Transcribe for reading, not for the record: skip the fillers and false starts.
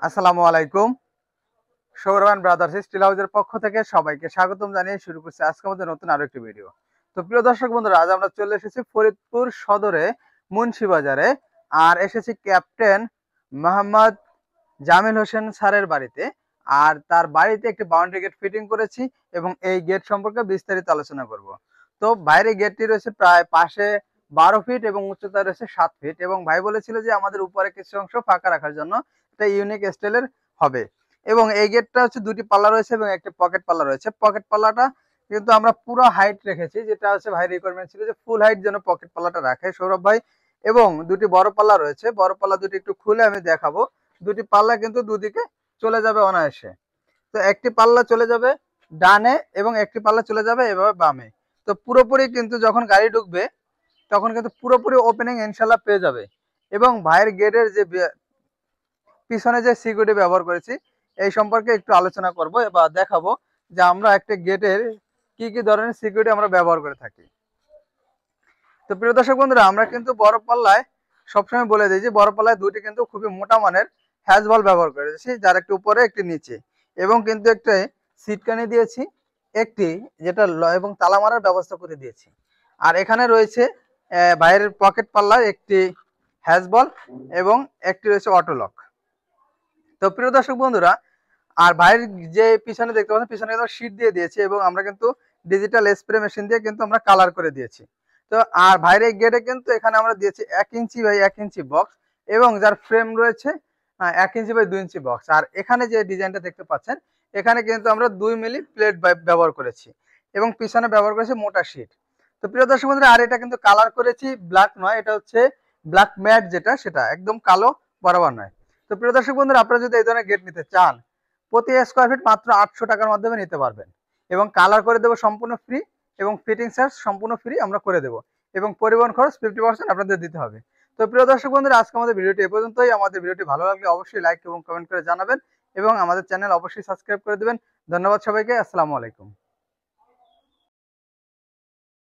আসসালামু আলাইকুম। সৌরভান brothers still হাউসের পক্ষ থেকে সবাইকে স্বাগতম জানিয়ে শুরু করছি আজকে আমাদের নতুন আরো একটি ভিডিও। তো প্রিয় দর্শক বন্ধুরা, আজ আমরা চলে এসেছি ফরিদপুর সদরে মুন্সিবাজারে। আর এসেছি ক্যাপ্টেন মোহাম্মদ জামিল হোসেন স্যারের বাড়িতে। আর তার বাড়িতে একটি বাউন্ডারি গেট ফিটিং করেছি এবং এই গেট সম্পর্কে বিস্তারিত আলোচনা করব। তো বাইরে গেটটি রয়েছে প্রায় পাশে 12 ফিট এবং উচ্চতা রয়েছে 7 ফিট, এবং ভাই বলেছিল যে আমাদের উপরে কিছু অংশ ফাঁকা রাখার জন্য এটা ইউনিক স্টাইলের হবে। এবং এই গেটটা হচ্ছে দুটি পাল্লা রয়েছে এবং একটি পকেট পাল্লা রয়েছে। পকেট পাল্লাটা কিন্তু আমরা পুরো হাইট রেখেছি, যেটা হচ্ছে ভাই রিকোয়ারমেন্ট ছিল যে ফুল হাইট যেন পকেট পাল্লাটা রাখে সৌরভ ভাই। এবং দুটি বড় পাল্লা রয়েছে, বড় পাল্লা দুটি একটু খুলে আমি দেখাবো। দুটি পাল্লা কিন্তু দুদিকে চলে যাবে অনায়াসে। তো একটি পাল্লা চলে যাবে ডানে এবং একটি পাল্লা চলে যাবে এভাবে বামে। তো পুরোপুরি কিন্তু যখন গাড়ি ঢুকবে তখন কিন্তু পুরোপুরি ওপেনিং ইনশাল্লাহ পেয়ে যাবে। এবং ভাইয়ের গেটের যে পিছনে যে সিকিউরিটি ব্যবহার করেছি এই সম্পর্কে একটু আলোচনা করব বা দেখাবো যে আমরা একটা গেটের কি কি ধরনের সিকিউরিটি আমরা ব্যবহার করে থাকি। তো প্রিয় দর্শক বন্ধুরা, আমরা কিন্তু বড় পাল্লায় সবসময় বলে দিই যে বড় পাল্লায় দুটি কিন্তু খুবই মোটা মানের হ্যাজ বল ব্যবহার করেছি, যার একটি উপরে একটি নিচে। এবং কিন্তু একটা সিটকানি দিয়েছি একটি, যেটা এবং তালা মারার ব্যবস্থা করে দিয়েছি। আর এখানে রয়েছে ভাইয়ের পকেট পাল্লার একটি হ্যাজ বল এবং একটি রয়েছে অটোলক। তো প্রিয় দর্শক বন্ধুরা, আর ভাইয়ের যে পিছনে দেখতে পাচ্ছেন পিছনে কিন্তু শীট দিয়ে দিয়েছি এবং আমরা কিন্তু ডিজিটাল স্প্রে মেশিন দিয়ে কিন্তু আমরা কালার করে দিয়েছি। তো আর ভাইয়ের এই গেটে কিন্তু এখানে আমরা দিয়েছি 1 ইঞ্চি বাই 1 ইঞ্চি বক্স, এবং যার ফ্রেম রয়েছে 1 ইঞ্চি বাই 2 ইঞ্চি বক্স। আর এখানে যে ডিজাইনটা দেখতে পাচ্ছেন এখানে কিন্তু আমরা 2 মিলি প্লেট ব্যবহার করেছি এবং পিছনে ব্যবহার করেছি মোটা শীট। তো প্রিয় দর্শক বন্ধুরা, আর এটা কিন্তু কালার করেছি ব্ল্যাক নয়, এটা হচ্ছে ব্ল্যাক ম্যাট, যেটা সেটা একদম কালো বরাবর নয়। তো প্রিয় দর্শক বন্ধুরা, আপনারা যদি এই ধরনের গেট নিতে চান প্রতি স্কোয়ার ফিট মাত্র 800 টাকার মাধ্যমে নিতে পারবেন। এবং কালার করে দেবো সম্পূর্ণ ফ্রি, এবং ফিটিং চার্জ সম্পূর্ণ ফ্রি আমরা করে দেবো, এবং পরিবহন খরচ 50% আপনাদের দিতে হবে। তো প্রিয় দর্শক বন্ধুরা, আজকে আমাদের ভিডিওটি এ পর্যন্তই। আমাদের ভিডিওটি ভালো লাগলে অবশ্যই লাইক এবং কমেন্ট করে জানাবেন, এবং আমাদের চ্যানেল অবশ্যই সাবস্ক্রাইব করে দেবেন। ধন্যবাদ সবাইকে। আসসালামু আলাইকুম।